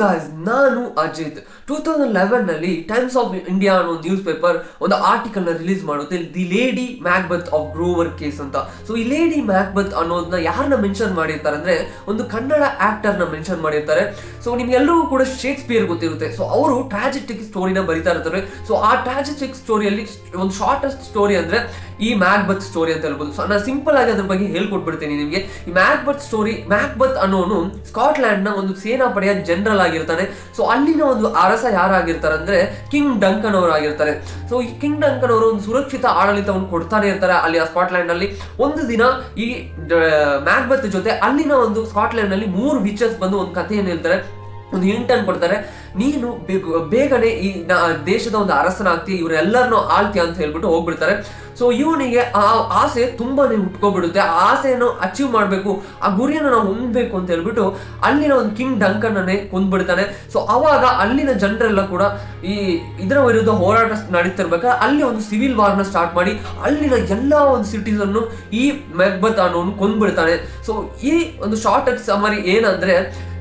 Guys, ನಾನು Ajit. 2011 times of India ಅನ್ನೋ news paper ಒಂದು ಆರ್ಟಿಕಲ್ ನ ರಿಲೀಸ್ ಮಾಡುತ್ತೆ, the lady Macbeth of grower case ಅಂತ. ಸೊ ಈ ಲೇಡಿ ಮ್ಯಾಕ್ಬೆತ್ ಅನ್ನೋದನ್ನ ಯಾರನ್ನ ಮೆನ್ಷನ್ ಮಾಡಿರ್ತಾರೆ ಅಂದ್ರೆ ಒಂದು ಕನ್ನಡ ಆಕ್ಟರ್ ನ ಮೆನ್ಷನ್ ಮಾಡಿರ್ತಾರೆ. ಸೊ ನಿಮ್ಗೆಲ್ಲರಿಗೂ ಕೂಡ ಶೇಕ್ಸ್ಪಿಯರ್ ಗೊತ್ತಿರುತ್ತೆ. ಸೊ ಅವರು ಟ್ರಾಜಿಟಿಕ್ ಸ್ಟೋರಿನ ಬರಿತಾ ಇರ್ತಾರೆ. ಸೊ ಆ ಟ್ರಾಜಿಟಿಕ್ ಸ್ಟೋರಿಯಲ್ಲಿ ಒಂದು ಶಾರ್ಟೆಸ್ಟ್ ಸ್ಟೋರಿ ಅಂದ್ರೆ ಈ ಮ್ಯಾಕ್ಬೆತ್ ಸ್ಟೋರಿ ಅಂತ ಹೇಳ್ಬೋದು. ಸೊ ನಾನು ಸಿಂಪಲ್ ಆಗಿ ಅದ್ರ ಬಗ್ಗೆ ಹೇಳ್ಕೊಟ್ಬಿಡ್ತೀನಿ ನಿಮಗೆ. ಈ ಮ್ಯಾಕ್ಬೆತ್ ಸ್ಟೋರಿ, ಮ್ಯಾಕ್ಬೆತ್ ಅನ್ನೋನು ಸ್ಕಾಟ್ಲ್ಯಾಂಡ್ ನ ಒಂದು ಸೇನಾಪಡೆಯ ಜನರಲ್ ಆಗಿರ್ತಾನೆ. ಸೊ ಅಲ್ಲಿನ ಒಂದು ಅರಸ ಯಾರಾಗಿರ್ತಾರೆ ಅಂದ್ರೆ ಕಿಂಗ್ ಡಂಕನ್ ಅವರು ಆಗಿರ್ತಾರೆ. ಸೊ ಈ ಕಿಂಗ್ ಡಂಕನ್ ಅವರು ಒಂದು ಸುರಕ್ಷಿತ ಆಡಳಿತವನ್ನು ಕೊಡ್ತಾನೆ ಇರ್ತಾರೆ ಅಲ್ಲಿ ಸ್ಕಾಟ್ಲ್ಯಾಂಡ್ ನಲ್ಲಿ. ಒಂದು ದಿನ ಈ ಮ್ಯಾಕ್ಬೆತ್ ಜೊತೆ ಅಲ್ಲಿನ ಒಂದು ಸ್ಕಾಟ್ಲ್ಯಾಂಡ್ ನಲ್ಲಿ 3 ವಿಚಸ್ ಬಂದು ಒಂದು ಕಥೆಯನ್ನು ಹೇಳ್ತಾರೆ, ಒಂದು ಹಿಂಟನ್ನು ಕೊಡ್ತಾರೆ. ನೀನು ಬೇಗನೆ ಈ ದೇಶದ ಒಂದು ಅರಸನಾಗ್ತಿ, ಇವರೆಲ್ಲರನ್ನೂ ಆಳ್ತೀಯ ಅಂತ ಹೇಳ್ಬಿಟ್ಟು ಹೋಗ್ಬಿಡ್ತಾರೆ. ಸೊ ಇವನಿಗೆ ಆ ಆಸೆ ತುಂಬಾನೇ ಉಟ್ಕೊಬಿಡುತ್ತೆ. ಆ ಆಸೆಯನ್ನು ಅಚೀವ್ ಮಾಡಬೇಕು, ಆ ಗುರಿಯನ್ನು ನಾವು ಹೊಂದಬೇಕು ಅಂತ ಹೇಳ್ಬಿಟ್ಟು ಅಲ್ಲಿನ ಒಂದು ಕಿಂಗ್ ಡಂಕನ್ ಅನ್ನೇ ಕೊಂದ್ಬಿಡ್ತಾನೆ. ಸೊ ಅವಾಗ ಅಲ್ಲಿನ ಜನರೆಲ್ಲ ಕೂಡ ಈ ಇದರ ವಿರುದ್ಧ ಹೋರಾಟ ನಡೀತಿರ್ಬೇಕಾದ್ರೆ ಅಲ್ಲಿ ಒಂದು ಸಿವಿಲ್ ವಾರ್ನ ಸ್ಟಾರ್ಟ್ ಮಾಡಿ ಅಲ್ಲಿನ ಎಲ್ಲಾ ಒಂದು ಸಿಟೀಸ್ ಅನ್ನು ಈ ಮ್ಯಾಕ್ಬೆತ್ ಅನ್ನೋನು ಕೊಂದ್ಬಿಡ್ತಾನೆ. ಸೊ ಈ ಒಂದು ಶಾರ್ಟ್ ಸಮರಿ ಏನಂದ್ರೆ,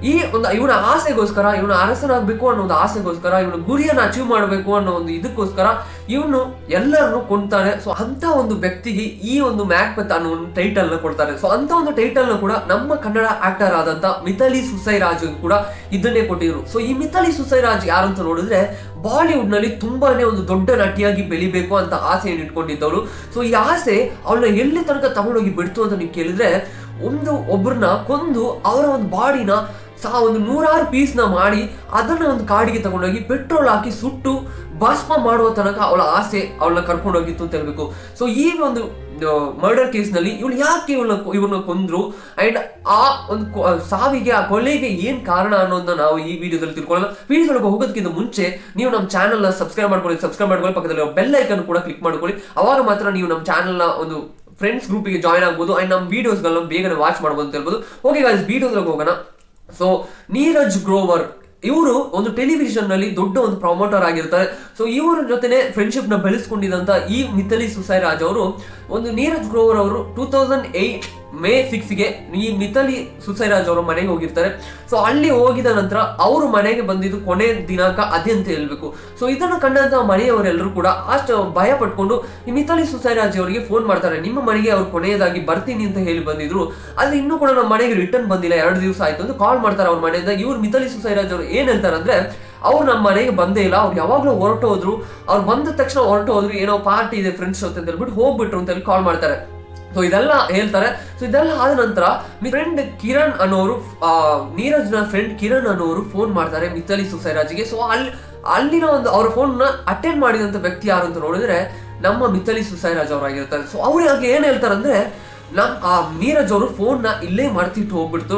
ಈ ಒಂದು ಇವನ ಆಸೆಗೋಸ್ಕರ, ಇವನ ಅರಸನಾಗಬೇಕು ಅನ್ನೋ ಒಂದು ಆಸೆಗೋಸ್ಕರ, ಇವನ ಗುರಿಯನ್ನು ಅಚೀವ್ ಮಾಡಬೇಕು ಅನ್ನೋ ಒಂದು ಇದಕ್ಕೋಸ್ಕರ ಇವನು ಎಲ್ಲರನ್ನು ಕೊಂಡ್ತಾನೆ. ಸೊ ಅಂತ ಒಂದು ವ್ಯಕ್ತಿಗೆ ಈ ಒಂದು ಮ್ಯಾಕ್ಬೆತ್ ಅನ್ನೋ ಒಂದು ಟೈಟಲ್ ನ ಕೊಡ್ತಾರೆ. ಸೊ ಅಂತ ಒಂದು ಟೈಟಲ್ ನ ಕೂಡ ನಮ್ಮ ಕನ್ನಡ ಆಕ್ಟರ್ ಆದಂತ ಮಿಥಾಲಿ ಸುಸೈರಾಜ್ ಕೂಡ ಇದನ್ನೇ ಕೊಟ್ಟಿದ್ರು. ಸೊ ಈ ಮಿಥಾಲಿ ಸುಸೈರಾಜ್ ಯಾರಂತ ನೋಡಿದ್ರೆ ಬಾಲಿವುಡ್ ನಲ್ಲಿ ತುಂಬಾನೇ ಒಂದು ದೊಡ್ಡ ನಟಿಯಾಗಿ ಬೆಳಿಬೇಕು ಅಂತ ಆಸೆಯನ್ನು ಇಟ್ಕೊಂಡಿದ್ದವಳು. ಸೊ ಈ ಆಸೆ ಅವಳನ್ನ ಎಲ್ಲಿ ತನಕ ತಗೊಂಡೋಗಿ ಬಿಡ್ತು ಅಂತ ನೀವು ಕೇಳಿದ್ರೆ, ಒಬ್ಬರನ್ನ ಕೊಂದು ಅವರ ಒಂದು ಬಾಡಿನ ಒಂದು 100 ಪೀಸ್ನ ಮಾಡಿ ಅದನ್ನ ಒಂದು ಕಾಡಿಗೆ ತಗೊಂಡೋಗಿ ಪೆಟ್ರೋಲ್ ಹಾಕಿ ಸುಟ್ಟು ಭಸ್ಮ ಮಾಡುವ ತನಕ ಅವಳ ಆಸೆ ಅವಳನ್ನ ಕರ್ಕೊಂಡೋಗಿತ್ತು ಅಂತ ಹೇಳ್ಬೇಕು. ಸೊ ಈ ಒಂದು ಮರ್ಡರ್ ಕೇಸ್ ನಲ್ಲಿ ಇವಳು ಯಾಕೆ ಇವನ್ನ ಕೊಂದ್ರು ಅಂಡ್ ಆ ಒಂದು ಸಾವಿಗೆ, ಆ ಕೊಲೆಗೆ ಏನ್ ಕಾರಣ ಅನ್ನೋದನ್ನ ನಾವು ಈ ವಿಡಿಯೋದಲ್ಲಿ ತಿಳ್ಕೊಳ್ಳೋಣ. ವಿಡಿಯೋದೊಳಗೆ ಹೋಗೋದಕ್ಕಿಂತ ಮುಂಚೆ ನೀವು ನಮ್ಮ ಚಾನಲ್ ನ ಸಬ್ಸ್ಕ್ರೈಬ್ ಮಾಡ್ಕೊಳ್ಳಿ, ಪಕ್ಕದಲ್ಲಿ ಬೆಲ್ ಐಕನ್ ಕೂಡ ಕ್ಲಿಕ್ ಮಾಡ್ಕೊಳ್ಳಿ. ಅವಾಗ ಮಾತ್ರ ನೀವು ನಮ್ಮ ಚಾನಲ್ ನ ಒಂದು ಫ್ರೆಂಡ್ಸ್ ಗ್ರೂಪಿಗೆ ಜಾಯ್ನ್ ಆಗ್ಬೋದು ಅಂಡ್ ನಮ್ಮ ವಿಡಿಯೋಸ್ಗಳನ್ನ ಬೇಗನೆ ವಾಚ್ ಮಾಡ್ಬೋದು ಅಂತ ಹೇಳ್ಬೋದು. ಓಕೆ ಗಾಯ್ಸ್, ವಿಡಿಯೋದೊಳಗೆ ಹೋಗೋಣ. ಸೊ ನೀರಜ್ ಗ್ರೋವರ್ ಇವರು ಒಂದು ಟೆಲಿವಿಷನ್ ನಲ್ಲಿ ದೊಡ್ಡ ಒಂದು ಪ್ರಮೋಟರ್ ಆಗಿರ್ತಾರೆ. ಸೊ ಇವರ ಜೊತೆನೆ ಫ್ರೆಂಡ್ಶಿಪ್ ನ ಬೆಳೆಸ್ಕೊಂಡಿದ್ದಂತ ಈ ಮಿಥಾಲಿ ಸುಸೈರಾಜ್ ಅವರು ಒಂದು ನೀರಜ್ ಗ್ರೋವರ್ ಅವರು 2008 May 6ಗೆ ಈ ಮಿಥಾಲಿ ಸುಸೈರಾಜ್ ಅವರ ಮನೆಗೆ ಹೋಗಿರ್ತಾರೆ. ಸೊ ಅಲ್ಲಿ ಹೋಗಿದ ನಂತರ ಅವರು ಮನೆಗೆ ಬಂದಿದ್ದು ಕೊನೆ ದಿನಾಂಕ ಅದೇ ಅಂತ ಹೇಳ್ಬೇಕು. ಸೊ ಇದನ್ನು ಕಂಡಂತ ಮನೆಯವರೆಲ್ಲರೂ ಕೂಡ ಅಷ್ಟು ಭಯ ಪಟ್ಕೊಂಡು ಈ ಮಿಥಾಲಿ ಸುಸೈರಾಜ್ ಅವರಿಗೆ ಫೋನ್ ಮಾಡ್ತಾರೆ. ನಿಮ್ಮ ಮನೆಗೆ ಅವ್ರು ಕೊನೆಯದಾಗಿ ಬರ್ತೀನಿ ಅಂತ ಹೇಳಿ ಬಂದಿದ್ರು, ಆದ್ರೆ ಇನ್ನೂ ಕೂಡ ನಮ್ಮ ಮನೆಗೆ ರಿಟರ್ನ್ ಬಂದಿಲ್ಲ, 2 ದಿವಸ ಆಯ್ತು ಅಂತ ಕಾಲ್ ಮಾಡ್ತಾರೆ ಅವ್ರ ಮನೆಯಿಂದ. ಇವ್ರು ಮಿಥಾಲಿ ಸುಸೈರಾಜ್ ಅವರು ಏನ್ ಹೇಳ್ತಾರೆ ಅಂದ್ರೆ, ಅವ್ರು ನಮ್ಮ ಮನೆಗೆ ಬಂದೇ ಇಲ್ಲ, ಅವ್ರು ಯಾವಾಗ್ಲೂ ಹೊರಟೋದ್ರು, ಅವ್ರು ಬಂದ ತಕ್ಷಣ ಹೊರಟೋದ್ರು, ಏನೋ ಪಾರ್ಟಿ ಇದೆ ಫ್ರೆಂಡ್ಸ್ ಜೊತೆ ಅಂತ ಹೇಳ್ಬಿಟ್ಟು ಹೋಗ್ಬಿಟ್ರು ಅಂತ ಹೇಳಿ ಕಾಲ್ ಮಾಡ್ತಾರೆ. ಸೊ ಇದೆಲ್ಲ ಹೇಳ್ತಾರೆ. ಸೊ ಇದೆಲ್ಲ ಆದ ನಂತರ ಫ್ರೆಂಡ್ ಕಿರಣ್ ಅನ್ನೋರು, ನೀರಜ್ ನ ಫ್ರೆಂಡ್ ಕಿರಣ್ ಅನ್ನೋರು ಫೋನ್ ಮಾಡ್ತಾರೆ ಮಿಥಾಲಿ ಸುಸೈರಾಜ್ಗೆ. ಸೊ ಅಲ್ಲಿನ ಒಂದು ಅವ್ರ ಫೋನ್ ನ ಅಟೆಂಡ್ ಮಾಡಿದಂತ ವ್ಯಕ್ತಿ ಯಾರು ಅಂತ ನೋಡಿದ್ರೆ ನಮ್ಮ ಮಿಥಾಲಿ ಸುಸೈರಾಜ್ ಅವರಾಗಿರ್ತಾರೆ. ಸೊ ಅವ್ರು ಏನ್ ಹೇಳ್ತಾರೆ ಅಂದ್ರೆ, ಆ ನೀರಜ್ ಅವರು ಫೋನ್ ನ ಇಲ್ಲೇ ಮರ್ತಿಟ್ಟು ಹೋಗ್ಬಿಟ್ರು,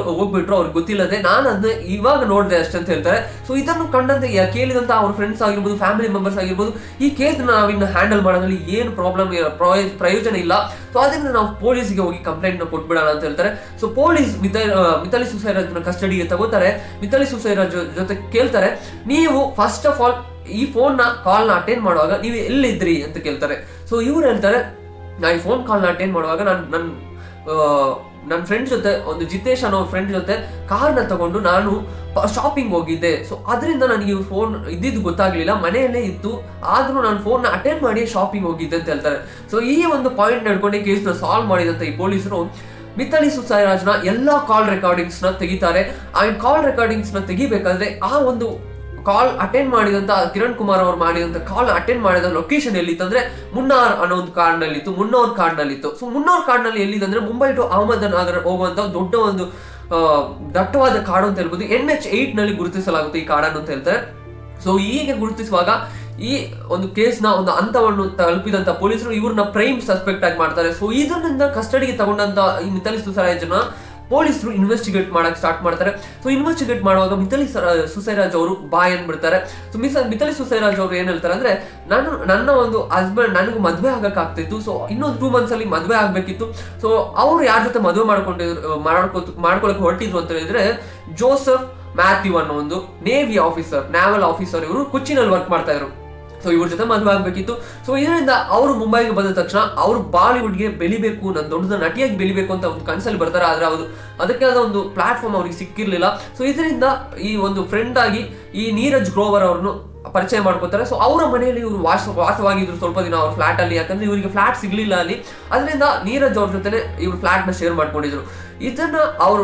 ಅವ್ರಿಗೆ ಗೊತ್ತಿಲ್ಲದೆ, ನಾನು ಅದನ್ನ ಇವಾಗ ನೋಡಿದೆ ಅಷ್ಟೇ ಅಂತ ಹೇಳ್ತಾರೆ. ಸೊ ಇದನ್ನು ಕಂಡಂತೆ ಕೇಳಿದಂತ ಅವ್ರ ಫ್ರೆಂಡ್ಸ್ ಆಗಿರ್ಬೋದು, ಫ್ಯಾಮಿಲಿ ಮೆಂಬರ್ಸ್ ಆಗಿರ್ಬೋದು, ಈ ಕೇಸ್ ನಾವಿನ್ನು ಹ್ಯಾಂಡಲ್ ಮಾಡೋದ್ರಲ್ಲಿ ಏನು ಪ್ರಯೋಜನ ಇಲ್ಲ, ಸೊ ಅದರಿಂದ ನಾವು ಪೊಲೀಸ್ಗೆ ಹೋಗಿ ಕಂಪ್ಲೇಂಟ್ ನ ಕೊಟ್ಬಿಡೋಣ ಅಂತ ಹೇಳ್ತಾರೆ. ಸೊ ಪೊಲೀಸ್ ಮಿಥಾಲಿ ಸುಸೈರಾಜ್ ನ ಕಸ್ಟಡಿಗೆ ತಗೋತಾರೆ. ಮಿಥಾಲಿ ಸುಸೈರಾಜ್ ಜೊತೆ ಕೇಳ್ತಾರೆ, ನೀವು ಫಸ್ಟ್ ಆಫ್ ಆಲ್ ಈ ಫೋನ್ ನ ಕಾಲ್ ನ ಅಟೆಂಡ್ ಮಾಡುವಾಗ ನೀವು ಎಲ್ಲಿದ್ರಿ ಅಂತ ಕೇಳ್ತಾರೆ. ಸೊ ಇವ್ರು ಹೇಳ್ತಾರೆ, ನಾನು ಈ ಫೋನ್ ಕಾಲ್ ನ ಅಟೆಂಡ್ ಮಾಡುವಾಗ ನನ್ನ ಫ್ರೆಂಡ್ ಜೊತೆ, ಒಂದು ಜಿತೇಶ್ ಅನ್ನೋ ಫ್ರೆಂಡ್ ಜೊತೆ ಕಾರ್ನ ತಗೊಂಡು ನಾನು ಶಾಪಿಂಗ್ ಹೋಗಿದ್ದೆ. ಸೊ ಅದರಿಂದ ನನಗೆ ಫೋನ್ ಇದ್ದಿದ್ದು ಗೊತ್ತಾಗ್ಲಿಲ್ಲ, ಮನೆಯಲ್ಲೇ ಇತ್ತು, ಆದ್ರೂ ನಾನು ಫೋನ್ ನ ಅಟೆಂಡ್ ಮಾಡಿ ಶಾಪಿಂಗ್ ಹೋಗಿದ್ದೆ ಅಂತ ಹೇಳ್ತಾರೆ. ಸೊ ಈ ಒಂದು ಪಾಯಿಂಟ್ ನಡ್ಕೊಂಡೆ ಕೇಸ್ ನ ಸಾಲ್ವ್ ಮಾಡಿದಂತ ಈ ಪೊಲೀಸರು ಮಿಥಾಲಿ ಸುಸೈರಾಜ್ ನ ಎಲ್ಲಾ ಕಾಲ್ ರೆಕಾರ್ಡಿಂಗ್ಸ್ ನ ತೆಗಿತಾರೆ. ಆ ಕಾಲ್ ರೆಕಾರ್ಡಿಂಗ್ಸ್ ನ ತೆಗಿಬೇಕಾದ್ರೆ ಆ ಒಂದು ಕಾಲ್ ಅಟೆಂಡ್ ಮಾಡಿದಂತ ಕಿರಣ್ ಕುಮಾರ್ ಅವರು ಮಾಡಿದಂತ ಕಾಲ್ ಅಟೆಂಡ್ ಮಾಡಿದ ಲೊಕೇಶನ್ ಎಲ್ಲಿತ್ತಂದ್ರೆ ಮುನ್ನಾರ್ ಅನ್ನೋ ಒಂದು ಕಾಡ್ನಲ್ಲಿತ್ತು, ಮುನ್ನೋರ್ ಕಾಡ್ನಲ್ಲಿತ್ತು. ಸೊ ಮುನ್ನೋರ್ ಕಾಡ್ನಲ್ಲಿ ಎಲ್ಲಿದಂದ್ರೆ ಮುಂಬೈ ಟು ಅಹಮದನಗರ ಹೋಗುವಂತ ದೊಡ್ಡ ಒಂದು ದಟ್ಟವಾದ ಕಾಡು ಅಂತ ಹೇಳ್ಬೋದು. NH8 ನಲ್ಲಿ ಗುರುತಿಸಲಾಗುತ್ತೆ ಈ ಕಾಡನ್ನು ಅಂತ ಹೇಳ್ತಾರೆ. ಸೊ ಹೀಗೆ ಗುರುತಿಸುವಾಗ ಈ ಒಂದು ಕೇಸ್ ನ ಒಂದು ಹಂತವನ್ನು ತಲುಪಿದಂತ ಪೊಲೀಸರು ಇವ್ರನ್ನ ಪ್ರೈಮ್ ಸಸ್ಪೆಕ್ಟ್ ಆಗಿ ಮಾಡ್ತಾರೆ. ಸೊ ಇದರಿಂದ ಕಸ್ಟಡಿಗೆ ತಗೊಂಡಂತ ಈ ಮಿಥಾಲಿ ಸುಸೈರಾಜ್ ನ ಪೊಲೀಸರು ಇನ್ವೆಸ್ಟಿಗೇಟ್ ಮಾಡಕ್ ಸ್ಟಾರ್ಟ್ ಮಾಡ್ತಾರೆ. ಸೊ ಇನ್ವೆಸ್ಟಿಗೇಟ್ ಮಾಡುವಾಗ ಮಿಥಾಲಿ ಸುಸೈರಾಜ್ ಅವರು ಬಾಯ್ ಅಂದ್ಬಿಡ್ತಾರೆ. ಸೊ ಮಿಥಾಲಿ ಸುಸೈರಾಜ್ ಅವರು ಏನ್ ಹೇಳ್ತಾರೆ ಅಂದ್ರೆ, ನನ್ನ ಒಂದು ಹಸ್ಬೆಂಡ್ ನನಗೂ ಮದ್ವೆ ಆಗಕ್ ಆಗ್ತಿತ್ತು, ಸೊ ಇನ್ನೊಂದು 2 months ಅಲ್ಲಿ ಮದ್ವೆ ಆಗ್ಬೇಕಿತ್ತು. ಸೊ ಅವ್ರು ಯಾರ ಜೊತೆ ಮದುವೆ ಮಾಡ್ಕೊಳಕ್ ಹೊರಟಿದ್ರು ಅಂತ ಹೇಳಿದ್ರೆ ಜೋಸೆಫ್ ಮ್ಯಾಥ್ಯೂ ಅನ್ನೋ ಒಂದು ನೇವಿ ಆಫೀಸರ್, ನ್ಯಾವಲ್ ಆಫೀಸರ್, ಇವರು ಕೊಚ್ಚಿನಲ್ಲಿ ವರ್ಕ್ ಮಾಡ್ತಾ ಇದ್ರು. ಸೊ ಇವ್ರ ಜೊತೆ ಮದುವೆ ಆಗ್ಬೇಕಿತ್ತು. ಸೊ ಇದರಿಂದ ಅವರು ಮುಂಬೈಗೆ ಬಂದ ತಕ್ಷಣ ಅವರು ಬಾಲಿವುಡ್ಗೆ ಬೆಳಿಬೇಕು, ನಾನು ದೊಡ್ಡ ನಟಿಯಾಗಿ ಬೆಳಿಬೇಕು ಅಂತ ಒಂದು ಕನಸಲ್ಲಿ ಬರ್ತಾರೆ. ಆದ್ರೆ ಅದಕ್ಕೆ ಆದ ಒಂದು ಪ್ಲಾಟ್ಫಾರ್ಮ್ ಅವ್ರಿಗೆ ಸಿಕ್ಕಿರ್ಲಿಲ್ಲ. ಸೊ ಇದರಿಂದ ಈ ಒಂದು ಫ್ರೆಂಡ್ ಆಗಿ ಈ ನೀರಜ್ ಗ್ರೋವರ್ ಅವ್ರನ್ನು ಪರಿಚಯ ಮಾಡ್ಕೋತಾರೆ. ಸೊ ಅವರ ಮನೆಯಲ್ಲಿ ಇವರು ವಾಸವಾಗಿದ್ರು ಸ್ವಲ್ಪ ದಿನ ಅವ್ರ ಫ್ಲಾಟ್ ಅಲ್ಲಿ, ಯಾಕಂದ್ರೆ ಇವರಿಗೆ ಫ್ಲಾಟ್ ಸಿಗ್ಲಿಲ್ಲ ಅಲ್ಲಿ. ಅದರಿಂದ ನೀರಜ್ ಅವ್ರ ಜೊತೆ ಇವ್ರು ಫ್ಲಾಟ್ ನ ಶೇರ್ ಮಾಡ್ಕೊಂಡಿದ್ರು. ಇದನ್ನ ಅವರು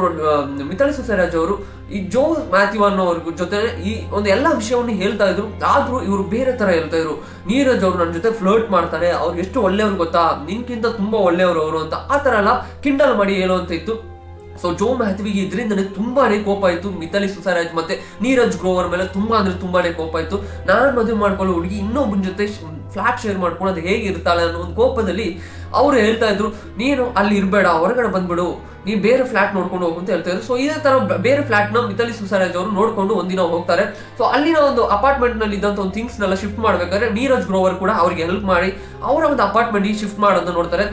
ಮಿಥಾಲಿ ಸುಸರಾಜ್ ಅವರು ಈ ಜೋ ಮ್ಯಾಥ್ಯೂ ಅನ್ನೋವ್ರ ಜೊತೆ ಈ ಒಂದು ಎಲ್ಲಾ ವಿಷಯವನ್ನು ಹೇಳ್ತಾ ಇದ್ರು. ಆದ್ರೂ ಇವರು ಬೇರೆ ತರ ಹೇಳ್ತಾ ಇದ್ರು. ನೀರಜ್ ಅವರು ನನ್ನ ಜೊತೆ ಫ್ಲರ್ಟ್ ಮಾಡ್ತಾರೆ, ಅವ್ರು ಎಷ್ಟು ಒಳ್ಳೆಯವ್ರು ಗೊತ್ತಾ, ನಿನ್ಕಿಂತ ತುಂಬಾ ಒಳ್ಳೆಯವರು ಅವರು ಅಂತ ಆ ತರ ಎಲ್ಲ ಕಿಂಡಲ್ ಮಾಡಿ ಹೇಳುವಂತ ಇತ್ತು. ಸೊ ಜೋ ಮ್ಯಾಥ್ಯೂಗೆ ಇದರಿಂದನೇ ತುಂಬಾನೇ ಕೋಪ ಆಯ್ತು. ಮಿಥಾಲಿ ಸುಸರಾಜ್ ಮತ್ತೆ ನೀರಜ್ ಗ್ರೋವರ್ ಮೇಲೆ ತುಂಬಾನೇ ಕೋಪ ಆಯ್ತು. ನಾನು ಮದುವೆ ಮಾಡ್ಕೊಳ್ಳೋ ಹುಡುಗಿ ಇನ್ನೊಬ್ಬನ ಜೊತೆ ಫ್ಲಾಟ್ ಶೇರ್ ಮಾಡ್ಕೊಳ್ಳೋದು ಹೇಗೆ ಇರ್ತಾಳೆ ಅನ್ನೋ ಒಂದು ಕೋಪದಲ್ಲಿ ಅವ್ರು ಹೇಳ್ತಾ ಇದ್ರು, ನೀನು ಅಲ್ಲಿ ಇರಬೇಡ, ಹೊರಗಡೆ ಬಂದ್ಬಿಡು, ನೀ ಬೇರೆ ಫ್ಲಾಟ್ ನೋಡ್ಕೊಂಡು ಹೋಗು ಅಂತ ಹೇಳ್ತಾ ಇದ್ರು. ಸೊ ಇದೇ ತರ ಬೇರೆ ಫ್ಲಾಟ್ ನ ಮಿಥಾಲಿ ಸುಸರಾಜ್ ಅವರು ನೋಡ್ಕೊಂಡು ಒಂದಿನ ಹೋಗ್ತಾರೆ. ಸೊ ಅಲ್ಲಿನ ಒಂದು ಅಪಾರ್ಟ್ಮೆಂಟ್ ನಲ್ಲಿ ಇದ್ದಂತ ಒಂದು ಥಿಂಗ್ಸ್ ನೆಲ್ಲ ಶಿಫ್ಟ್ ಮಾಡ್ಬೇಕಾದ್ರೆ ನೀರಜ್ ಗ್ರೋವರ್ ಕೂಡ ಅವ್ರಿಗೆ ಹೆಲ್ಪ್ ಮಾಡಿ ಅವರ ಒಂದು ಅಪಾರ್ಟ್ಮೆಂಟ್ ಶಿಫ್ಟ್ ಮಾಡೋದನ್ನ ನೋಡ್ತಾರೆ.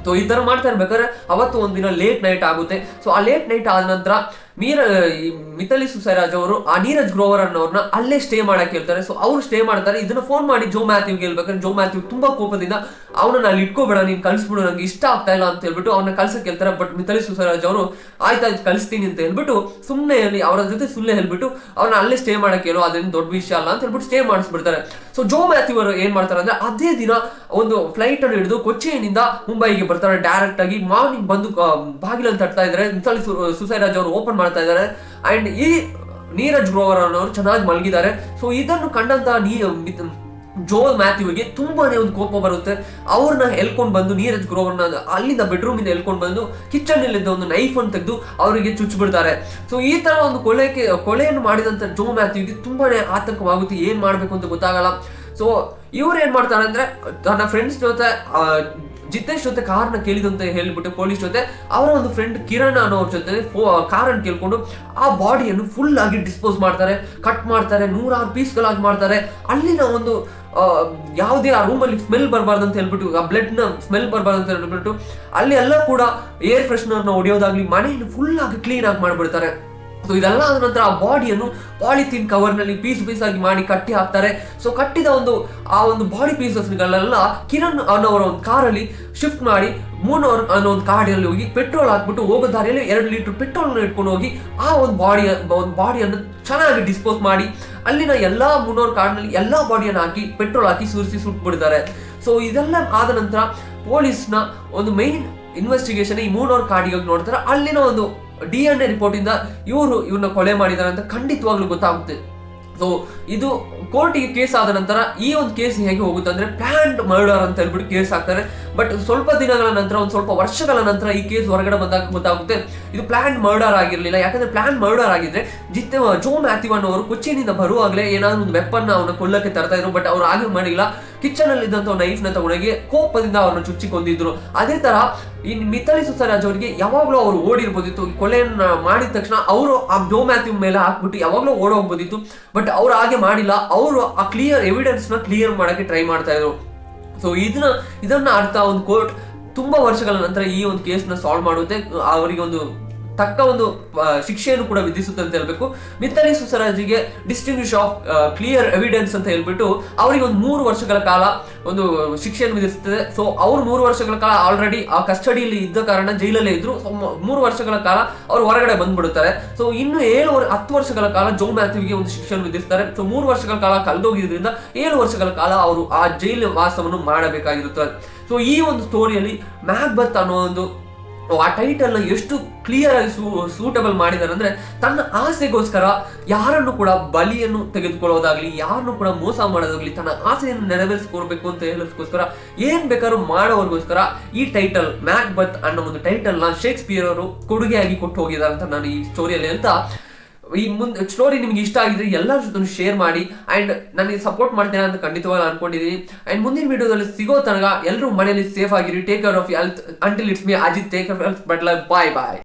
ಸೊ ಈ ತರ ಮಾಡ್ತಾ ಇರ್ಬೇಕಾದ್ರೆ ಅವತ್ತು ಒಂದಿನ ಲೇಟ್ ನೈಟ್ ಆಗುತ್ತೆ. ಸೊ ಆ ಲೇಟ್ ನೈಟ್ ಆದ ನಂತರ ಮಿಥಾಲಿ ಸುಸರಾಜ್ ಅವರು ಆ ನೀರಜ್ ಗ್ರೋವರ್ ಅನ್ನೋರ್ನ ಅಲ್ಲೇ ಸ್ಟೇ ಮಾಡಕ್ ಹೇಳ್ತಾರೆ. ಸೊ ಅವ್ರು ಸ್ಟೇ ಮಾಡ್ತಾರೆ. ಇದನ್ನ ಫೋನ್ ಮಾಡಿ ಜೋ ಮ್ಯಾಥ್ಯೂಗೆ ಹೇಳ್ಬೇಕಾದ್ರೆ ಜೋ ಮ್ಯಾಥ್ಯೂ ತುಂಬಾ ಕೋಪದಿಂದ ಅವನನ್ನ ಅಲ್ಲಿ ಇಟ್ಕೋಬೇಡ, ನೀನ್ ಕಳ್ಸ್ಬಿಡು, ನಂಗೆ ಇಷ್ಟ ಆಗ್ತಾ ಇಲ್ಲ ಅಂತ ಹೇಳ್ಬಿಟ್ಟು ಅವನ್ನ ಕಳ್ಸಕ್ ಹೇಳ್ತಾರೆ. ಬಟ್ ಮಿಥಾಲಿ ಸುಸರಾಜ್ ಅವರು ಆಯ್ತಾಯ್ತು ಕಳಿಸ್ತೀನಿ ಅಂತ ಹೇಳ್ಬಿಟ್ಟು ಸುಮ್ಮನೆ ಅವರ ಜೊತೆ ಸುಳ್ಳೆ ಹೇಳ್ಬಿಟ್ಟು ಅವ್ರನ್ನ ಅಲ್ಲೇ ಸ್ಟೇ ಮಾಡಕ್ ಹೇಳೋ, ಅದೇನು ದೊಡ್ಡ ವಿಷಯ ಅಲ್ಲ ಅಂತ ಹೇಳ್ಬಿಟ್ಟು ಸ್ಟೇ ಮಾಡಿಸ್ಬಿಡ್ತಾರೆ. ಸೊ ಜೋ ಮ್ಯಾಥ್ಯೂ ಅವರು ಏನ್ ಮಾಡ್ತಾರೆ ಅಂದ್ರೆ ಅದೇ ದಿನ ಒಂದು ಫ್ಲೈಟ್ ಅನ್ನು ಹಿಡಿದು ಕೊಚ್ಚಿನಿಂದ ಮುಂಬೈಗೆ ಬರ್ತಾರೆ. ಡೈರೆಕ್ಟ್ ಆಗಿ ಮಾರ್ನಿಂಗ್ ಬಂದು ಬಾಗಿಲನ್ನು ತಟ್ತಾ ಇದ್ದಾರೆ. ಮಿಥಾಲಿ ಸುಸರಾಜ್ ಅವರು ಓಪನ್ ಮಾಡ್ತಾ ಇದ್ದಾರೆ. ಅಂಡ್ ಈ ನೀರಜ್ ಗ್ರೋವರ್ ಅನ್ನೋರು ಚೆನ್ನಾಗಿ ಮಲಗಿದ್ದಾರೆ. ಸೊ ಇದನ್ನು ಕಂಡಂತ ಜೋ ಮ್ಯಾಥ್ಯೂಗೆ ತುಂಬಾನೇ ಒಂದು ಕೋಪ ಬರುತ್ತೆ. ಅವ್ರನ್ನ ಎಳ್ಕೊಂಡು ಬಂದು ನೀರಜ್ ಗ್ರೋವರ್ನ ಅಲ್ಲಿಂದ ಬೆಡ್ರೂಮ್ ಇಂದ ಎಳ್ಕೊಂಡು ಬಂದು ಕಿಚನ್ ಇಲ್ಲಿದ್ದ ಒಂದು ನೈಫ್ ಅನ್ನು ತೆಗೆದು ಅವರಿಗೆ ಚುಚ್ಚಿಬಿಡ್ತಾರೆ. ಸೊ ಈ ತರ ಒಂದು ಕೊಲೆಯನ್ನು ಮಾಡಿದಂತ ಜೋ ಮ್ಯಾಥ್ಯೂಗೆ ತುಂಬಾನೇ ಆತಂಕವಾಗುತ್ತೆ, ಏನ್ ಮಾಡ್ಬೇಕು ಅಂತ ಗೊತ್ತಾಗಲ್ಲ. ಸೊ ಇವ್ರು ಏನ್ ಮಾಡ್ತಾರೆ ಅಂದ್ರೆ ತನ್ನ ಫ್ರೆಂಡ್ಸ್ ಜೊತೆ ಜಿತೇಶ್ ಜೊತೆ ಕಾರ್ನ ಕೇಳಿದಂತ ಹೇಳ್ಬಿಟ್ಟು ಪೊಲೀಸ್ ಜೊತೆ ಅವರ ಒಂದು ಫ್ರೆಂಡ್ ಕಿರಣ್ ಅನ್ನೋರ ಜೊತೆ ಕಾರನ್ನು ಕೇಳ್ಕೊಂಡು ಆ ಬಾಡಿಯನ್ನು ಫುಲ್ ಆಗಿ ಡಿಸ್ಪೋಸ್ ಮಾಡ್ತಾರೆ, ಕಟ್ ಮಾಡ್ತಾರೆ, 100 ಪೀಸ್ಗಳಾಗಿ ಮಾಡ್ತಾರೆ. ಅಲ್ಲಿನ ಒಂದು ಯಾವುದೇ ಆ ರೂಮಲ್ಲಿ ಸ್ಮೆಲ್ ಬರಬಾರ್ದು ಅಂತ ಹೇಳ್ಬಿಟ್ಟು, ಆ ಬ್ಲಡ್ ನ ಸ್ಮೆಲ್ ಬರಬಾರ್ದು ಅಂತ ಹೇಳ್ಬಿಟ್ಟು ಅಲ್ಲಿ ಎಲ್ಲ ಕೂಡ ಏರ್ ಫ್ರೆಶ್ನರ್ನ ಹೊಡೆಯೋದಾಗ್ಲಿ ಮನೆಯನ್ನು ಫುಲ್ ಆಗಿ ಕ್ಲೀನ್ ಆಗಿ ಮಾಡ್ಬಿಡ್ತಾರೆ. ಸೊ ಇದೆಲ್ಲ ಆದ ನಂತರ ಆ ಬಾಡಿಯನ್ನು ಪಾಲಿಥೀನ್ ಕವರ್ ನಲ್ಲಿ ಪೀಸ್ ಆಗಿ ಮಾಡಿ ಕಟ್ಟಿ ಹಾಕ್ತಾರೆ. ಸೊ ಕಟ್ಟಿದ ಆ ಒಂದು ಬಾಡಿ ಪೀಸಸ್ಗಳೆಲ್ಲ ಕಿರಣ್ ಅನ್ನೋರ ಒಂದು ಕಾರಲ್ಲಿ ಶಿಫ್ಟ್ ಮಾಡಿ ಮೂನೋರ್ ಅನ್ನೋ ಒಂದು ಕಾಡಿನಲ್ಲಿ ಹೋಗಿ ಪೆಟ್ರೋಲ್ ಹಾಕ್ಬಿಟ್ಟು ಹೋಗೋ ದಾರಿಯಲ್ಲಿ 2 ಲೀಟರ್ ಪೆಟ್ರೋಲ್ ಇಟ್ಕೊಂಡು ಹೋಗಿ ಆ ಒಂದು ಬಾಡಿಯನ್ನು ಚೆನ್ನಾಗಿ ಡಿಸ್ಪೋಸ್ ಮಾಡಿ ಅಲ್ಲಿನ ಎಲ್ಲಾ ಮೂನೋರ್ ಕಾಡಿನಲ್ಲಿ ಎಲ್ಲಾ ಬಾಡಿಯನ್ನು ಹಾಕಿ ಪೆಟ್ರೋಲ್ ಹಾಕಿ ಸುಟ್ಬಿಡ್ತಾರೆ. ಸೊ ಇದೆಲ್ಲ ಆದ ನಂತರ ಪೊಲೀಸ್ನ ಒಂದು ಮೈನ್ ಇನ್ವೆಸ್ಟಿಗೇಷನ್ ಈ ಮೂನೋರ್ ಕಾಡಿಗೆ ಹೋಗಿ ನೋಡ್ತಾರೆ. ಅಲ್ಲಿನ ಒಂದು DNA ರಿಪೋರ್ಟ್ ಇಂದ ಇವ್ರನ್ನ ಕೊಲೆ ಮಾಡಿದ್ದಾರೆ ಅಂತ ಖಂಡಿತವಾಗ್ಲೂ ಗೊತ್ತಾಗುತ್ತೆ. ಸೊ ಇದು ಕೋರ್ಟಿಗೆ ಕೇಸ್ ಆದ ನಂತರ ಈ ಒಂದು ಕೇಸ್ ಹೇಗೆ ಹೋಗುತ್ತೆ ಅಂದ್ರೆ ಪ್ಲಾನ್ಡ್ ಮರ್ಡರ್ ಅಂತ ಹೇಳ್ಬಿಟ್ಟು ಕೇಸ್ ಹಾಕ್ತಾರೆ. ಬಟ್ ಸ್ವಲ್ಪ ದಿನಗಳ ನಂತರ, ಒಂದು ಸ್ವಲ್ಪ ವರ್ಷಗಳ ನಂತರ ಈ ಕೇಸ್ ಹೊರಗಡೆ ಬಂದಾಗ ಗೊತ್ತಾಗುತ್ತೆ ಇದು ಪ್ಲಾನ್ಡ್ ಮರ್ಡರ್ ಆಗಿರ್ಲಿಲ್ಲ. ಯಾಕಂದ್ರೆ ಪ್ಲಾನ್ ಮರ್ಡರ್ ಆಗಿದ್ರೆ ಜೋ ಮ್ಯಾಥ್ಯೂ ಅನ್ನೋರು ಕೊಚ್ಚಿನಿಂದ ಬರುವಾಗಲೇ ಏನಾದ್ರು ಒಂದು ವೆಪನ್ ಅವನ್ನ ಕೊಲ್ಲಕ್ಕೆ ತರ್ತಾ ಇದ್ರು. ಬಟ್ ಅವ್ರು ಹಾಗೆ ಮಾಡಿಲ್ಲ. ಕಿಚನ್ ಅಲ್ಲಿ ಇದ್ದಂತ ನೈಫ್ ನ ತಗೊಂಡೋಗಿ ಕೋಪದಿಂದ ಅವ್ರನ್ನ ಚುಚ್ಚಿಕೊಂಡಿದ್ರು. ಅದೇ ತರ ಈ ಮಿಥಾಲಿ ಸುಸರಾಜ್ ಅವರಿಗೆ ಯಾವಾಗ್ಲೂ ಅವ್ರು ಓಡಿರ್ಬೋದಿತ್ತು. ಈ ಕೊಲೆಯನ್ನ ಮಾಡಿದ ತಕ್ಷಣ ಅವರು ಆ ಜೋ ಮ್ಯಾಥ್ಯೂ ಮೇಲೆ ಹಾಕ್ಬಿಟ್ಟು ಯಾವಾಗ್ಲೂ ಓಡೋಗ್ಬೋದಿತ್ತು. ಬಟ್ ಅವ್ರು ಹಾಗೆ ಮಾಡಿಲ್ಲ. ಅವರು ಆ ಕ್ಲಿಯರ್ ಎವಿಡೆನ್ಸ್ ನ ಕ್ಲಿಯರ್ ಮಾಡಕ್ಕೆ ಟ್ರೈ ಮಾಡ್ತಾ ಇದ್ರು. ಸೊ ಇದನ್ನ ಅರ್ಥ ಒಂದು ಕೋರ್ಟ್ ತುಂಬಾ ವರ್ಷಗಳ ನಂತರ ಈ ಒಂದು ಕೇಸ್ ನ ಸಾಲ್ವ್ ಮಾಡುತ್ತೆ, ಅವರಿಗೆ ಒಂದು ತಕ್ಕ ಒಂದು ಶಿಕ್ಷೆಯನ್ನು ಕೂಡ ವಿಧಿಸುತ್ತೆ ಅಂತ ಹೇಳ್ಬೇಕು. ಮಿಥಾಲಿ ಸುಸರಾಜ್ಗೆ ಡಿಸ್ಟಿಂಗ್ವಿಶ್ ಆಫ್ ಕ್ಲಿಯರ್ ಎವಿಡೆನ್ಸ್ ಅಂತ ಹೇಳ್ಬಿಟ್ಟು ಅವರಿಗೆ ಒಂದು 3 ವರ್ಷಗಳ ಕಾಲ ಒಂದು ಶಿಕ್ಷೆಯನ್ನು ವಿಧಿಸುತ್ತದೆ. ಸೊ ಅವ್ರು 3 ವರ್ಷಗಳ ಕಾಲ ಆಲ್ರೆಡಿ ಆ ಕಸ್ಟಡಿಯಲ್ಲಿ ಇದ್ದ ಕಾರಣ ಜೈಲಲ್ಲೇ ಇದ್ರು. 3 ವರ್ಷಗಳ ಕಾಲ ಅವ್ರು ಹೊರಗಡೆ ಬಂದ್ಬಿಡುತ್ತಾರೆ. ಸೊ ಇನ್ನು 10 ವರ್ಷಗಳ ಕಾಲ ಜೋ ಮ್ಯಾಥ್ಯೂಗೆ ಒಂದು ಶಿಕ್ಷೆಯನ್ನು ವಿಧಿಸ್ತಾರೆ. ಸೊ 3 ವರ್ಷಗಳ ಕಾಲ ಕಳೆದೋಗಿದ್ರಿಂದ 7 ವರ್ಷಗಳ ಕಾಲ ಅವರು ಆ ಜೈಲು ವಾಸವನ್ನು ಮಾಡಬೇಕಾಗಿರುತ್ತದೆ. ಸೊ ಈ ಒಂದು ಸ್ಟೋರಿಯಲ್ಲಿ ಮ್ಯಾಕ್ಬೆತ್ ಅನ್ನೋ ಒಂದು ಆ ಟೈಟಲ್ ನ ಎಷ್ಟು ಕ್ಲಿಯರ್ ಆಗಿ ಸೂಟಬಲ್ ಮಾಡಿದಾರೆ ಅಂದ್ರೆ ತನ್ನ ಆಸೆಗೋಸ್ಕರ ಯಾರನ್ನು ಕೂಡ ಬಲಿಯನ್ನು ತೆಗೆದುಕೊಳ್ಳೋದಾಗ್ಲಿ, ಯಾರನ್ನು ಕೂಡ ಮೋಸ ಮಾಡೋದಾಗ್ಲಿ, ತನ್ನ ಆಸೆಯನ್ನು ನೆರವೇರಿಸಿಕೊಡ್ಬೇಕು ಅಂತ ಹೇಳೋದಕ್ಕೋಸ್ಕರ ಏನ್ ಬೇಕಾದ್ರೂ ಮಾಡೋರ್ಗೋಸ್ಕರ ಈ ಟೈಟಲ್ ಮ್ಯಾಕ್ಬೆತ್ ಅನ್ನೋ ಒಂದು ಟೈಟಲ್ ನ ಶೇಕ್ಸ್ಪಿಯರ್ ಅವರು ಕೊಡುಗೆಯಾಗಿ ಕೊಟ್ಟು ಹೋಗಿದ್ದಾರೆ ಅಂತ ನಾನು ಈ ಸ್ಟೋರಿಯಲ್ಲಿ ಅಂತ. ಈ ಸ್ಟೋರಿ ನಿಮ್ಗೆ ಇಷ್ಟ ಆಗಿದ್ರೆ ಎಲ್ಲರ ಜೊತೆ ಶೇರ್ ಮಾಡಿ ಅಂಡ್ ನನಗೆ ಸಪೋರ್ಟ್ ಮಾಡ್ತೇನೆ ಅಂತ ಖಂಡಿತವಾಗಿ ಅನ್ಕೊಂಡಿದ್ದೀನಿ. ಅಂಡ್ ಮುಂದಿನ ವಿಡಿಯೋದಲ್ಲಿ ಸಿಗೋ ತನಕ ಎಲ್ಲರೂ ಮನೆಯಲ್ಲಿ ಸೇಫ್ ಆಗಿರಿ. Take care of health until it's me Ajith. Take care of health. But like bye bye.